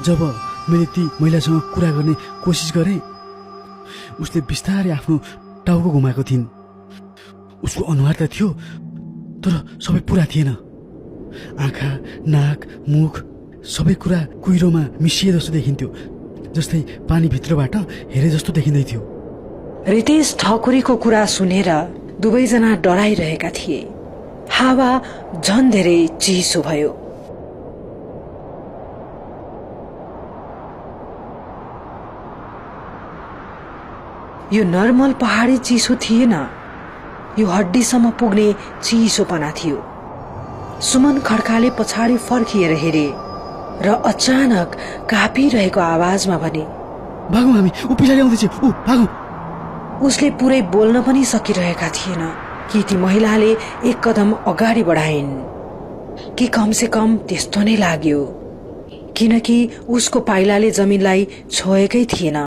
जब मैले ती महिलासँग कुरा गर्ने कोसिस गरेँ, उसले बिस्तारै आफ्नो टाउको घुमाएको थिइन्। उसको अनुहार त थियो, तर सबै पुरा थिएन। आँखा, नाक, मुख सबै कुरा कुहिरोमा मिसिए जस्तो देखिन्थ्यो, जस्तै पानीभित्रबाट हेरे जस्तो देखिँदै थियो। रितेश ठकुरीको कुरा सुनेर दुवैजना डराइरहेका थिए। हावा झन धेरै चिसो भयो। यो नर्मल पहाडी चिसो थिएन, यो हड्डीसम्म पुग्ने चिसोपना थियो। सुमन खड्काले पछाडि फर्किएर हेरे र अचानक काँपिरहेको आवाजमा भने, भागौँ हामी, ऊ पछाडि आउँदैछ, ऊ भागौँ। उसले पुरै बोल्न पनि सकिरहेका थिएन कि ती महिलाले एक कदम अगाडि बढाइन्। कि कमसे कम त्यस्तो नै लाग्यो, किनकि उसको पाइलाले जमिनलाई छोएकै थिएन।